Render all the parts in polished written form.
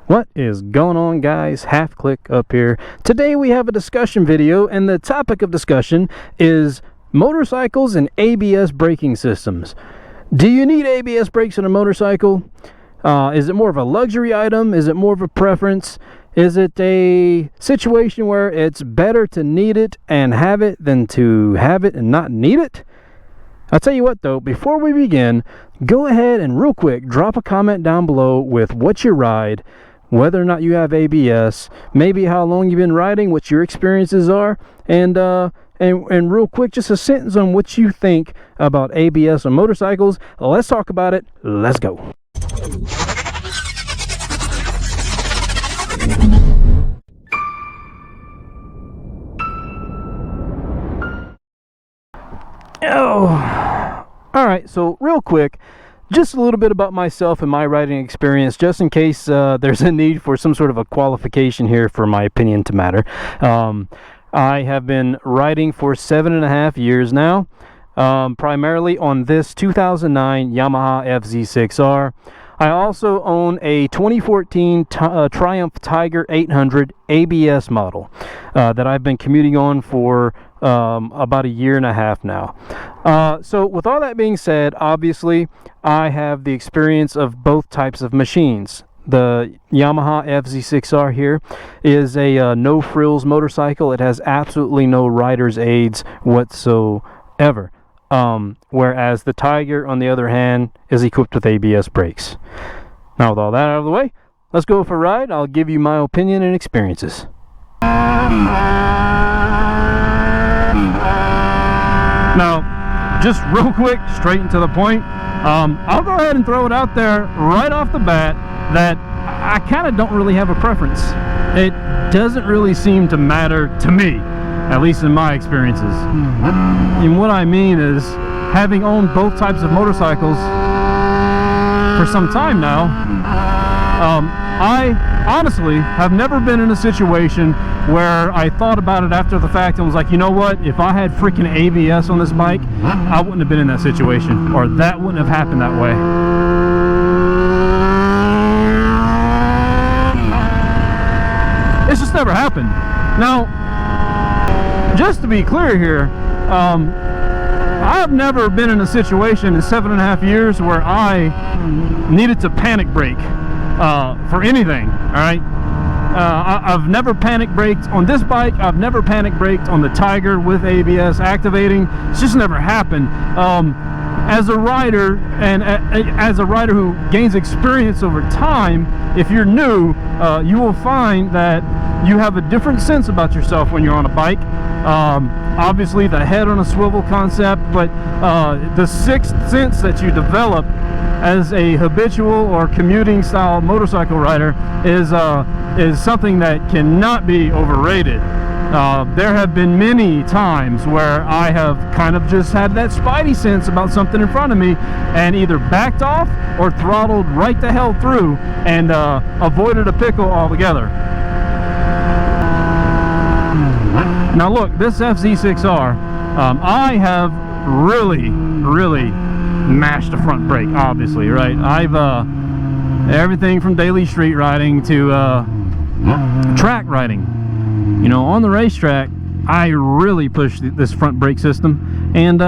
What is going on, guys? Half Click up here. Today we have a discussion video, and the topic of discussion is motorcycles and ABS braking systems. Do you need ABS brakes on a motorcycle? Is it more of a luxury item? Is it more of a preference? Is it a situation where it's better to need it and have it than to have it and not need it? I'll tell you what though, before we begin, go ahead and real quick drop a comment down below with what you ride, whether or not you have ABS, maybe how long you've been riding, what your experiences are, and real quick, just a sentence on what you think about ABS on motorcycles. Let's talk about it. Let's go. Oh, all right. So real quick, just a little bit about myself and my riding experience, just in case there's a need for some sort of a qualification here for my opinion to matter. I have been riding for 7.5 years now, primarily on this 2009 Yamaha FZ6R. I also own a 2014 Triumph Tiger 800 ABS model that I've been commuting on for about 1.5 years now. So with all that being said, obviously I have the experience of both types of machines. The Yamaha FZ6R here is a no frills motorcycle. It has absolutely no rider's aids whatsoever. Whereas the Tiger, on the other hand, is equipped with ABS brakes. Now, with all that out of the way, let's go for a ride. I'll give you my opinion and experiences. Now, just real quick, straight and to the point, I'll go ahead and throw it out there right off the bat that I kind of don't really have a preference. It doesn't really seem to matter to me, at least in my experiences. And what I mean is, having owned both types of motorcycles for some time now, I honestly have never been in a situation where I thought about it after the fact and was like, you know what, if I had freaking ABS on this bike, I wouldn't have been in that situation, or that wouldn't have happened that way. It's just never happened. Now, just to be clear here, I've never been in a situation in 7.5 years where I needed to panic brake for anything. All right, I've never panic braked on this bike. I've never panic braked on the Tiger with ABS activating. It's just never happened. As a rider, and as a rider who gains experience over time, if you're new, you will find that you have a different sense about yourself when you're on a bike. Obviously the head on a swivel concept, but the sixth sense that you develop as a habitual or commuting style motorcycle rider is something that cannot be overrated. There have been many times where I have kind of just had that spidey sense about something in front of me and either backed off or throttled right the hell through and avoided a pickle altogether. Now look, this FZ6R, I have really mashed the front brake, obviously, right? I've everything from daily street riding to track riding. You know, on the racetrack, I really push this front brake system, and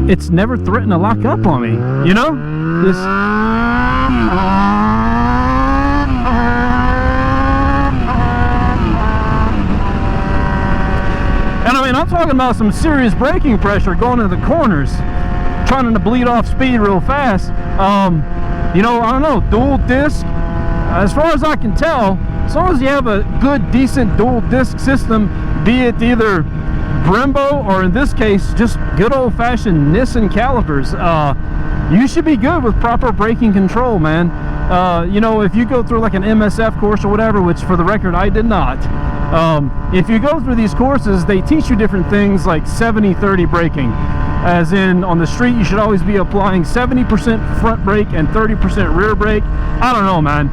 it's never threatened to lock up on me. You know, this. And I mean, I'm talking about some serious braking pressure going into the corners, trying to bleed off speed real fast. You know, I don't know, dual disc. As far as I can tell, as long as you have a good, decent dual disc system, be it either Brembo or in this case, just good old-fashioned Nissan calipers, you should be good with proper braking control, man. You know, if you go through like an MSF course or whatever, which for the record I did not, if you go through these courses, they teach you different things like 70-30 braking. as in on the street you should always be applying 70% front brake and 30% rear brake. I don't know, man.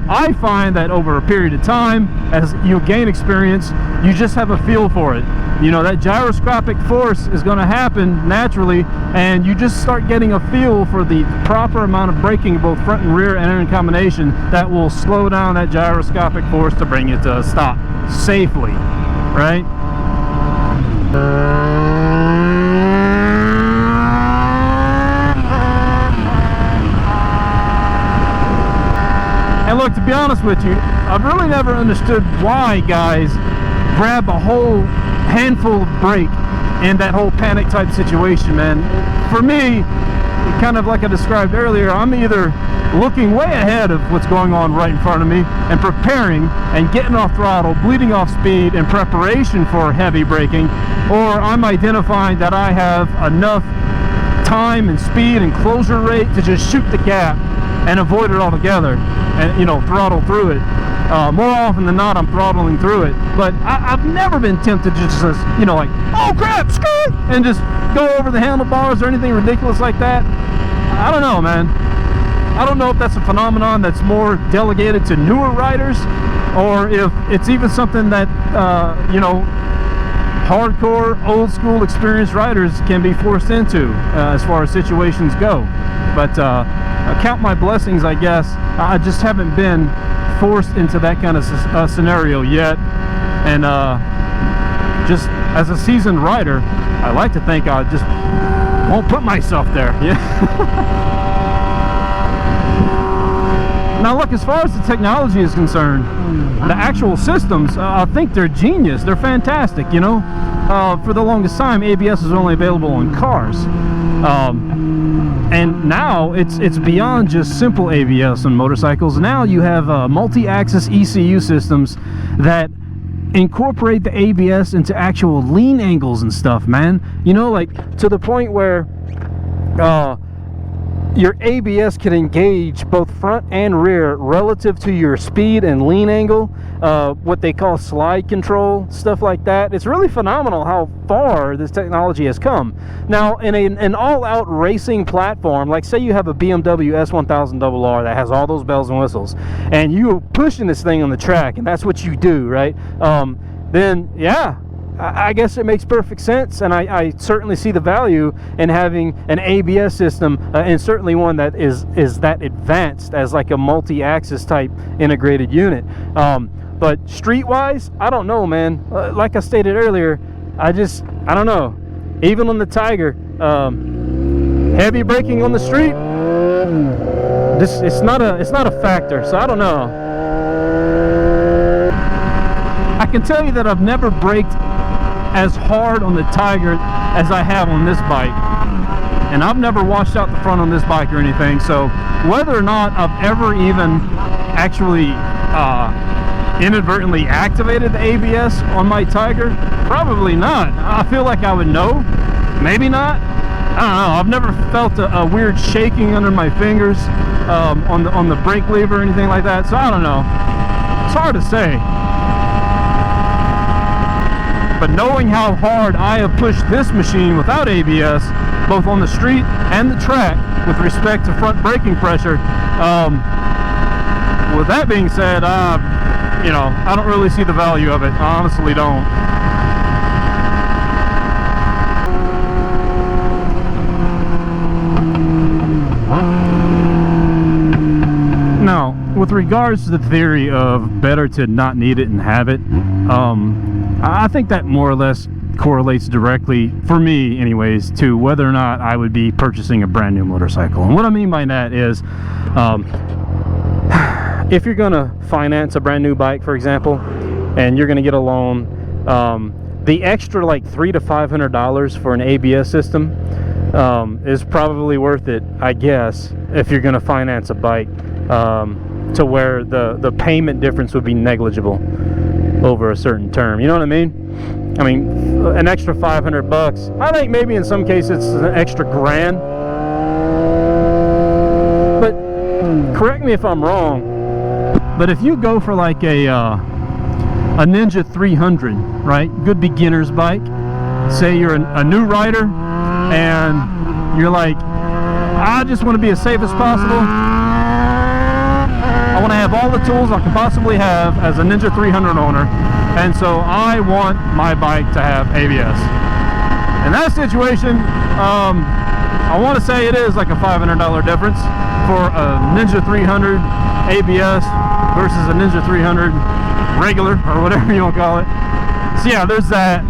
I find that over a period of time, as you gain experience, you just have a feel for it. You know, that gyroscopic force is going to happen naturally, and you just start getting a feel for the proper amount of braking, both front and rear and in combination, that will slow down that gyroscopic force to bring it to a stop safely, right? And look, to be honest with you, I've really never understood why guys grab a whole handful of brake in that whole panic type situation, man. For me, kind of like I described earlier, I'm either looking way ahead of what's going on right in front of me and preparing and getting off throttle, bleeding off speed in preparation for heavy braking, or I'm identifying that I have enough time and speed and closure rate to just shoot the gap and avoid it altogether and, you know, throttle through it. More often than not, I'm throttling through it, but I've never been tempted to just, you know, like, oh crap, skirt, and just go over the handlebars or anything ridiculous like that. I don't know, man. I don't know if that's a phenomenon that's more delegated to newer riders, or if it's even something that, you know, hardcore, old school, experienced riders can be forced into as far as situations go. But I count my blessings, I guess. I just haven't been forced into that kind of scenario yet, and just as a seasoned rider, I like to think I just won't put myself there. Yeah. Now look, as far as the technology is concerned, the actual systems, I think they're genius. They're fantastic, you know. For the longest time, ABS was only available on cars. And now it's beyond just simple ABS on motorcycles. Now you have multi-axis ECU systems that incorporate the ABS into actual lean angles and stuff, man. You know, like to the point where your ABS can engage both front and rear relative to your speed and lean angle, what they call slide control, stuff like that. It's really phenomenal how far this technology has come. Now, in an all-out racing platform, like say you have a BMW S1000RR that has all those bells and whistles, and you're pushing this thing on the track, and that's what you do, right? Then, yeah, I guess it makes perfect sense, and I certainly see the value in having an ABS system, and certainly one that is that advanced as like a multi-axis type integrated unit. But street-wise, I don't know, man. Like I stated earlier, I don't know. Even on the Tiger, heavy braking on the street, it's not a factor. So I don't know. I can tell you that I've never braked as hard on the Tiger as I have on this bike, and I've never washed out the front on this bike or anything, so whether or not I've ever even actually inadvertently activated the ABS on my Tiger, probably not. I feel like I would know, maybe not. I don't know. I've never felt a weird shaking under my fingers on the brake lever or anything like that, so I don't know. It's hard to say. But knowing how hard I have pushed this machine without ABS, both on the street and the track, with respect to front braking pressure, with that being said, you know, I don't really see the value of it. I honestly don't. Now, with regards to the theory of better to not need it and have it, I think that more or less correlates directly, for me anyways, to whether or not I would be purchasing a brand new motorcycle. And what I mean by that is, if you're gonna finance a brand new bike, for example, and you're gonna get a loan, the extra like $300 to $500 for an ABS system is probably worth it, I guess, if you're gonna finance a bike, to where the payment difference would be negligible over a certain term. You know what I mean? I mean, an extra $500. I think maybe in some cases it's an extra grand. But correct me if I'm wrong, but if you go for like a Ninja 300, right? Good beginner's bike. Say you're a new rider, and you're like, I just want to be as safe as possible. I want to have all the tools I can possibly have as a Ninja 300 owner, and so I want my bike to have ABS. In that situation, I want to say it is like a $500 difference for a Ninja 300 ABS versus a Ninja 300 regular, or whatever you want to call it. So yeah, there's that.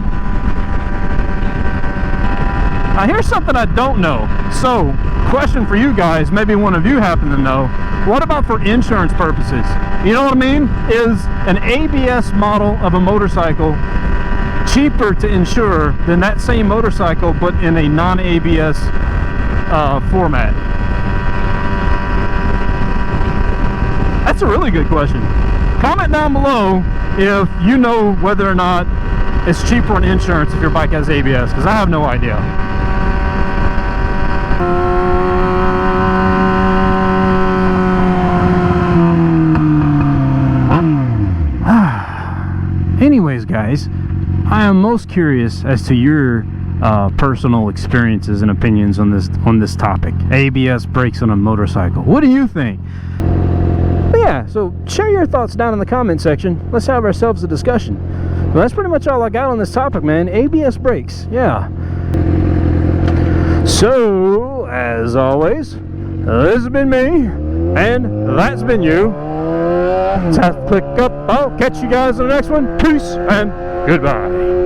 Now here's something I don't know. So, question for you guys, maybe one of you happen to know. What about for insurance purposes? You know what I mean? Is an ABS model of a motorcycle cheaper to insure than that same motorcycle but in a non-ABS format? That's a really good question. Comment down below if you know whether or not it's cheaper on insurance if your bike has ABS, because I have no idea. Anyways, guys, I am most curious as to your personal experiences and opinions on this topic. ABS brakes on a motorcycle. What do you think? But yeah, so share your thoughts down in the comment section. Let's have ourselves a discussion. Well, that's pretty much all I got on this topic, man. ABS brakes, yeah. So, as always, this has been me, and that's been you. Tap, click up. I'll catch you guys in the next one. Peace and goodbye.